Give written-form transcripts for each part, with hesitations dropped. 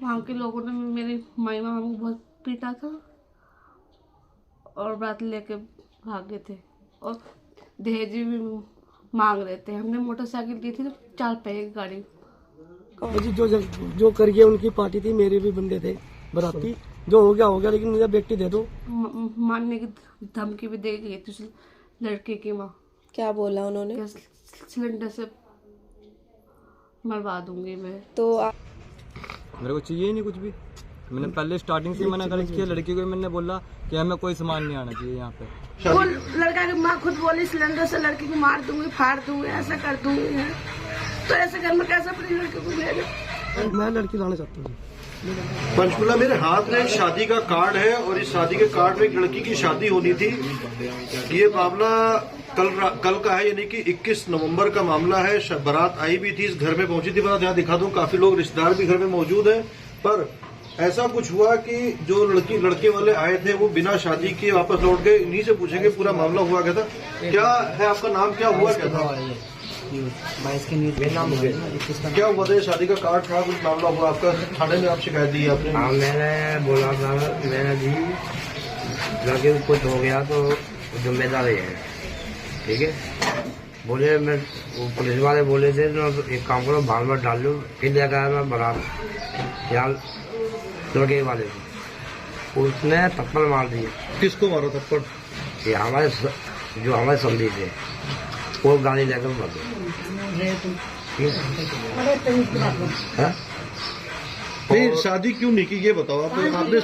वहाँ के लोगों ने मेरी माई मामा को बहुत पीटा था और बात लेके भाग गए थे और दहेज भी मांग रहे थे। हमने मोटरसाइकिल दी थी तो 4 पहिए की गाड़ी। जी जो करिए उनकी पार्टी थी, मेरे भी बंदे थे बराती। जो हो गया, लेकिन मुझे बेटी दे दो। मारने की धमकी भी दे गई थी उस लड़के की माँ। क्या बोला उन्होंने? सिलेंडर से मरवा दूंगी मैं। तो मेरे को चाहिए ही नहीं कुछ भी। मैंने पहले स्टार्टिंग से मना कर किया लड़की को। मैंने बोला कि हमें कोई सामान नहीं आना चाहिए यहाँ पे। वो लड़का की माँ खुद बोली सिलेंडर से लड़की को मार दूंगी, फाड़ दूंगी, ऐसा कर दूंगी। तो ऐसे घर में कैसे अपनी लड़की को भेजे? मैं लड़की लाना चाहता हूँ। पंचकुला मेरे हाथ में एक शादी का कार्ड है और इस शादी के कार्ड में एक लड़की की शादी होनी थी। ये मामला कल का है, यानी कि 21 नवंबर का मामला है। बारात आई भी थी, इस घर में पहुंची थी। बारात यहाँ दिखा दूं, काफी लोग रिश्तेदार भी घर में मौजूद हैं। पर ऐसा कुछ हुआ कि जो लड़के वाले आए थे वो बिना शादी के वापस लौट गए। इन्हीं से पूछेंगे पूरा मामला हुआ क्या था। क्या है आपका नाम, क्या हुआ क्या था? क्या हुआ था? शादी का कार्ड था, कुछ मामला हुआ आपका, थाने में आप शिकायत दी आपने? हाँ, मैंने बोला था, मैंने दी लड़के को कुछ हो गया तो जिम्मेदारी है, ठीक है। बोले मैं पुलिस वाले बोले थे तो एक काम करो भाड़ में डाल लो। फिर ले गया मैं बारात यार लड़के वाले को, उसने थप्पड़ मार दिया। किसको मारा थप्पड़? ये हमारे समझी थे, वो गाड़ी लेकर मर गए। फिर शादी क्यों नहीं की ये बताओ आप। आपने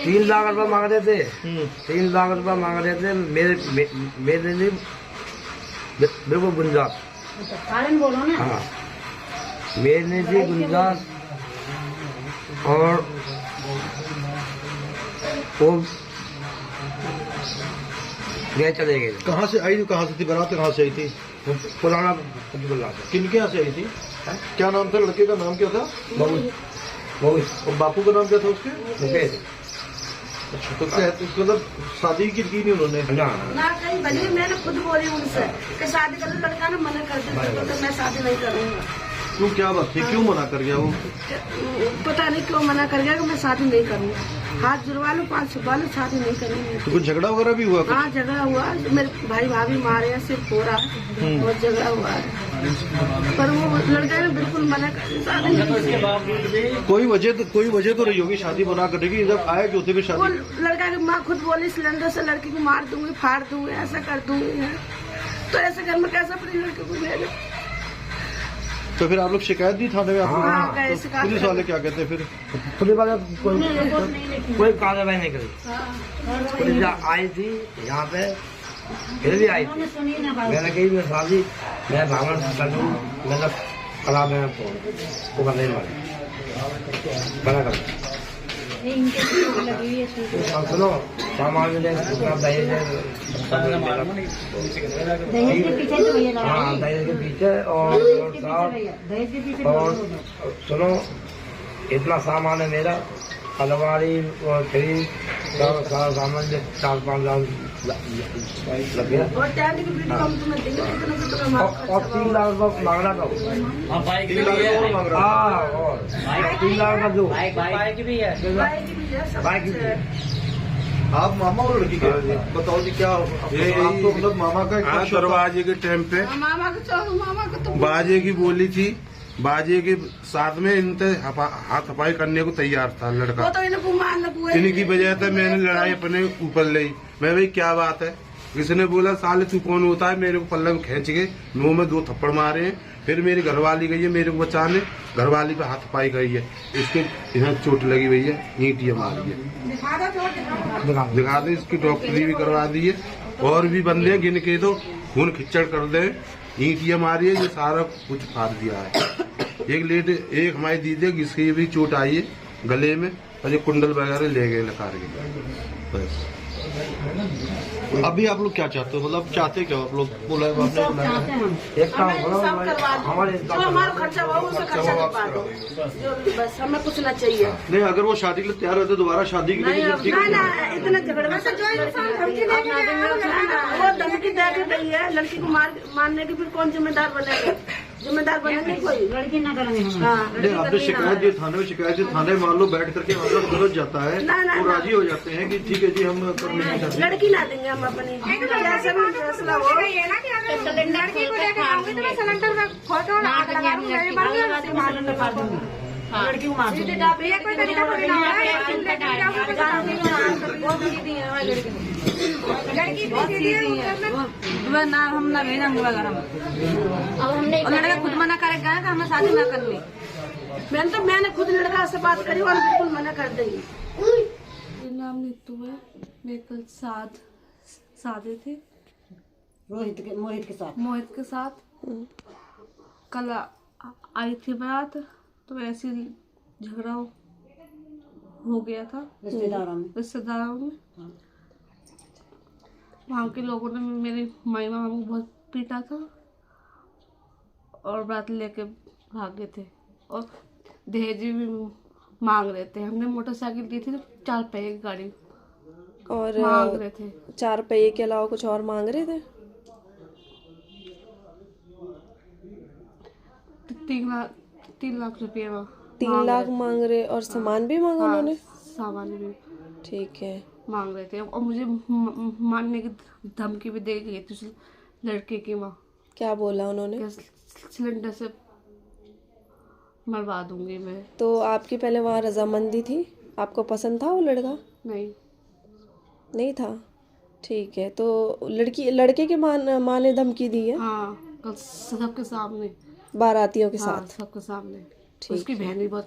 3 लाख रुपए मांग रहे थे। 3 लाख रुपए मांग रहे थे मेरे लिए बिल्कुल गुंजाश। हाँ, मेरे लिए गुंजाश। और वो गए चले गए। कहाँ से आई? कहाँ से थी बारात? कहाँ से आई थी? पुराना किनके यहाँ से आई थी? क्या नाम था लड़के का? नाम क्या था? बाबू। और बापू का नाम क्या था उसके? मुकेश। अच्छा, तो क्या मतलब शादी की नहीं उन्होंने? ना कहीं बनी। मैंने खुद बोली उनसे कि शादी कर लो। लड़का ने मना कर दिया तो मैं शादी नहीं करूँगा। क्यों, क्या बात थी? क्यों मना कर गया वो? पता नहीं क्यों मना कर गया कि मैं शादी नहीं करूँगा। हाथ जुड़वा लो, 5 छुपा लो, शादी नहीं करेंगे। तो कुछ झगड़ा वगैरह भी हुआ? हाँ, झगड़ा हुआ। मेरे भाई भाभी मारे हैं, सिर्फ हो रहा है, बहुत झगड़ा हुआ है। पर वो लड़का ने बिल्कुल मना कर दिया, शादी नहीं करेंगे। कोई वजह तो रही होगी शादी मना करने की। जब आए क्यों थे फिर वो शादी? लड़का की माँ खुद बोली सिलेंडर से लड़की को मार दूंगी, फाड़ दूंगी, ऐसा कर दूंगी। तो ऐसे घर में कैसे अपनी लड़की को भेजे? तो फिर आप लोग शिकायत दी थाने में? हाँ, तो पुलिस वाले क्या कहते हैं फिर? पुलिस वाले कोई कार्रवाई नहीं करी। पुलिस आई थी यहाँ पे, फिर भी आई थी। मैंने कही मैं शादी मैं भावना कर दूँ, मतलब खराब है वो करने वाले बना कर। सुनो सामान में दहेज के पीछे और सुनो इतना सामान है मेरा, अलमारी और फ्रिज सारा सामान 4-5 लाख लग गया। और 3 लाख रुपये मांगना था। 3 लाख का दो बाइक भी है। आप मामा और लड़की के बताओ जी क्या? आपको मतलब मामा का दरवाजे के टाइम पे मामा को तो बाजे की बोली थी। बाजे के साथ में इनसे हाथ हपाई करने को तैयार था लड़का। वो तो इन्हीं की वजह से मैंने लड़ाई अपने ऊपर ली। मैं भाई क्या बात है? किसी ने बोला साले तू कौन होता है? मेरे को पल्ले में खींच के मुंह में 2 थप्पड़ मारे हैं। फिर मेरी घरवाली गई है मेरे को बचाने, घरवाली पे हाथ पाई गई है। इसके यहाँ चोट लगी हुई है, ईंटियाँ मारी है। दिखा दे, इसकी डॉक्टरी भी करवा दी है। और भी बंदे हैं गिन के तो खून खिच्चड़ कर दे, ईंटियाँ मारी है, ये सारा कुछ फाड़ दिया है। एक हमारी दीदी जिसकी भी चोट आई है गले में, और ये कुंडल वगैरह ले गए लकार के। बस अभी आप लोग क्या चाहते हो? मतलब चाहते क्या आप लोग? बोला एक काम करो, हमारे जो हमारा खर्चा हुआ उसका खर्चा करवा दो, बस हमें कुछ ना चाहिए। नहीं, अगर वो शादी के लिए तैयार होते दोबारा शादी के लिए ना इतना झगड़ा वो धमकी दे के गई है लड़की को मारने की, फिर कौन जिम्मेदार बनेगा? जिम्मेदार बनेंगे कोई लड़की ना करेंगे। नहीं, आपने शिकायत दी थाने में, शिकायत दी थाने में, मान लो बैठ करके मामला गलत जाता है तो राजी हो जाते हैं कि ठीक है जी हम कर लेंगे शादी। लड़की ला देंगे हम अपनी, जैसा भी फैसला हो। लड़की को लेकर आऊंगी तो मैं सिलेंडर में फोटो आग लगा दूंगी, लड़की को मार दूंगी। ये कोई तरीका थोड़ी ना है, लड़की ना हम ना भेजेंगे वगैरह। अब हमने लड़का खुद मना करेगा कि हमें शादी ना करनी। मैंने खुद लड़का से बात करी और बिल्कुल मना कर देंगे। मेरा नाम नीतू है, मैं कल शादी थी मोहित के साथ कल आई थी बारात, तो ऐसे झगड़ा हो गया था रिश्तेदारों में। वहाँ के लोगों ने मेरे माई मामा को बहुत पीटा था और बारात लेके भागे थे और दहेज भी मांग रहे थे। हमने मोटरसाइकिल दी थी तो 4 पहिए की गाड़ी और मांग रहे थे। 4 पहिए के अलावा कुछ और मांग रहे थे? 3 लाख रुपये 3 लाख मांग रहे और सामान भी मांगा उन्होंने? सामान भी ठीक है। मांग रहे थे और मुझे मारने की धमकी भी दे गई थी उस लड़के की माँ। क्या बोला उन्होंने? सिलेंडर से मरवा दूंगी मैं। तो आपकी पहले वहाँ रजामंदी थी? आपको पसंद था वो लड़का? नहीं था। ठीक है, तो लड़के की माँ ने धमकी दी है? हाँ, कल सबके सामने, बारातियों के हाँ, साथ? सबके सामने। उसकी बहन भी बहुत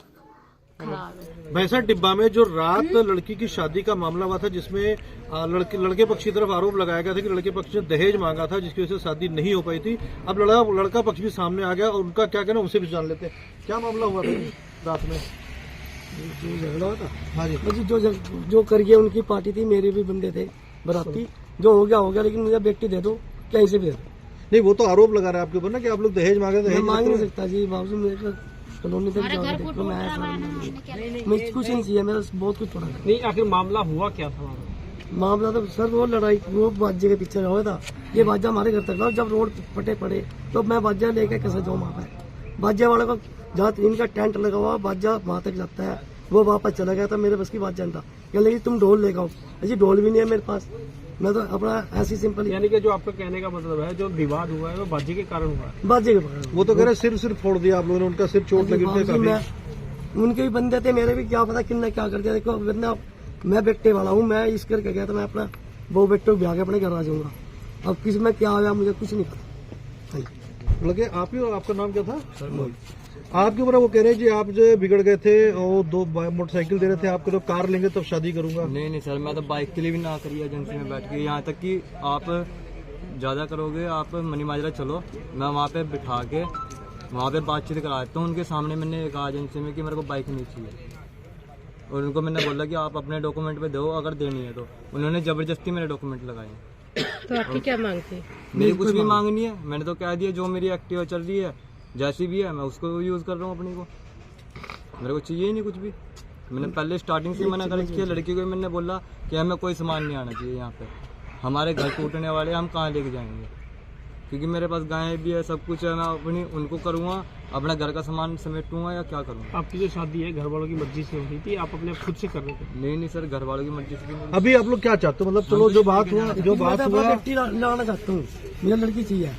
खराब है। भैंसा डिब्बा में जो रात लड़की की शादी का मामला हुआ था, जिसमें लड़के पक्ष की तरफ आरोप लगाया गया था कि लड़के पक्ष ने दहेज मांगा था, जिसकी वजह से शादी नहीं हो पाई थी। अब लड़का पक्ष भी सामने आ गया और उनका क्या कहना उनसे भी जान लेते हैं। क्या मामला हुआ था रात में? जो झगड़ा हुआ था, हाँ जी, मुझे जो करिए उनकी पार्टी थी, मेरे भी बंदे थे बराती। जो हो गया, लेकिन मुझे बेटी दे दो, कैसे भी दे दो। नहीं, वो तो आरोप लगा रहा है आपके ऊपर ना कि आप लोग दहेज मांगे। मैं मांग नहीं सकता जी बाबू, मेरे कॉलोनी तक जाओ, देखो मैं कुछ नहीं चाहिए, मेरा बहुत कुछ पड़ा। नहीं, आखिर मामला हुआ क्या था? मामला तो सर वो लड़ाई वो बाजे के पीछे हुआ था। ये बाजा हमारे घर तक था, जब रोड पटे पड़े तो मैं बाजा लेके कैसे जाऊँ वहाँ पे। बाजे वाले को जहाँ इनका टेंट लगा हुआ, बाजा वहाँ तक जाता है, वो वापस चला गया था। मेरे बस की बात था, कह लगी तुम ढोल लेकर आओ। अजी ढोल भी नहीं है मेरे पास, मैं तो अपना ऐसी सिंपल। यानी कि जो आपका कहने का मतलब है, जो विवाद हुआ है वो बाजी के कारण हुआ है? बाजे के कारण। वो तो कह रहे सिर फोड़ दिया आप लोगों ने, उनका सिर चोट लगी थी। उनके भी बंदे थे, मेरे भी क्या पता किन्ने क्या कर दिया। देखो मैं बेटे वाला हूँ, मैं इस करके गया था, मैं अपना वो बेटे को ब्याह के अपने घर आ जाऊंगा। अब किस में क्या आया मुझे कुछ नहीं पता। लगे आप ही, आपका नाम क्या था? आपके ऊपर वो कह रहे हैं जी आप जो बिगड़ गए थे और 2 मोटरसाइकिल दे रहे थे आपको, तो कार लेंगे तब शादी करूंगा। नहीं सर, मैं तो बाइक के लिए भी ना करी एजेंसी में बैठ के। यहाँ तक कि आप ज़्यादा करोगे, आप मनी माजरा चलो, मैं वहाँ पे बिठा के वहाँ पे बातचीत करा देता हूँ उनके सामने। मैंने कहा एजेंसी में कि मेरे को बाइक नहीं चाहिए और उनको मैंने बोला कि आप अपने डॉक्यूमेंट पे दो अगर देनी है तो। उन्होंने ज़बरदस्ती मेरे डॉक्यूमेंट लगाए। तो आपकी क्या मांग थी? मेरी कुछ भी मांग नहीं है, मैंने तो कह दिया जो मेरी एक्टिवा चल रही है जैसी भी है मैं उसको यूज़ कर रहा हूँ अपनी को। मेरे को चाहिए ही नहीं कुछ भी। मैंने पहले स्टार्टिंग से मना कर किया लड़की को। मैंने बोला कि हमें कोई सामान नहीं आना चाहिए यहाँ पे, हमारे घर टूटने वाले, हम कहाँ लेके जाएंगे, क्योंकि मेरे पास गायें भी है, सब कुछ है। मैं अपनी उनको करूँगा, अपना घर का सामान समेटूंगा या क्या करूँगा। आपकी जो शादी है घर वालों की मर्जी से हो रही थी, आप अपने खुद से कर रहे थे? नहीं सर, घर वालों की मर्जी से। अभी आप लोग क्या चाहते हो? मतलब चलो जो बात हुआ बेटी लाना चाहता हूँ, मुझे लड़की चाहिए।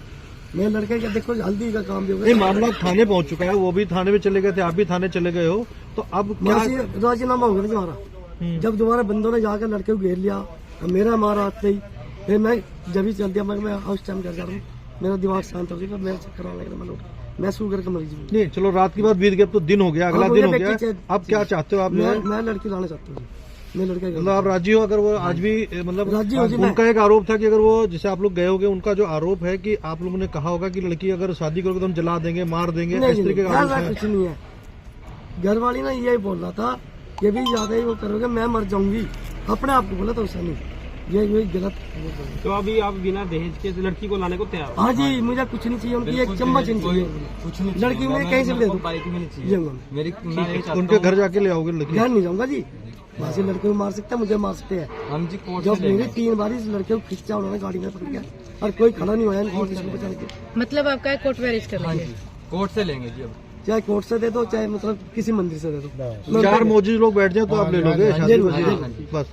मेरे लड़के का देखो हल्दी का काम भी हो नहीं, मामला थाने पहुंच चुका है, वो भी थाने में चले गए थे, आप भी थाने चले गए हो, तो अब क्या राजीनामा हो गया हमारा। जब दोबारा बंदों ने जाकर लड़के को घेर लिया, मेरा मारा हाथ नहीं, फिर मैं जब ही चल दिया, मैं उस टाइम कर जा रहा हूँ, मेरा दिमाग शांत हो गया, मेरे चक्कर आने लगा, मैं शुगर का मरीज हूँ। नहीं चलो, रात की बात बीत गई, अब तो दिन हो गया, अगला दिन हो गया, अब क्या चाहते हो आप? मैं लड़की लाना चाहता हूँ, मैं लड़का। मतलब आप राजी हो? अगर वो आज भी मतलब उनका एक आरोप था कि अगर वो जैसे आप लोग गए होगे, उनका जो आरोप है कि आप लोगों ने कहा होगा कि लड़की अगर शादी करोगे तो हम जला देंगे, मार देंगे, इस तरीके का आरोप है। कुछ नहीं है, घर वाली ना यही बोल रहा था, ये भी ज्यादा ही वो करोगे मैं मर जाऊंगी, अपने आप को बोला तो उसने नहीं, ये गलत। तो अभी आप बिना दहेज के लड़की को लाने को तैयार? हाँ जी, मुझे कुछ नहीं चाहिए, उनकी एक चम्मच नहीं चाहिए, कुछ नहीं लड़की मुझे कहीं से ले दो, बाइक भी नहीं चाहिए मेरी। उनके घर जाके ले आओगे लड़की? घर नहीं जाऊंगा जी, वहाँ से लड़के को मार सकता है, मुझे मार सकते हैं। हम जी कोर्ट जब मेरी 3 बार इस लड़के को खींचा उन्होंने गाड़ी में पकड़ गया और कोई खड़ा नहीं हुआ इनको बचाने के। मतलब आपका कोर्ट मैरिज कर हाँ जी, कोर्ट से लेंगे जी अब। चाहे कोर्ट से दे दो, चाहे मतलब किसी मंदिर से दे दो। 4 मौजूद लोग बैठ जाए तो आप ले लोगे? ले लो। बस।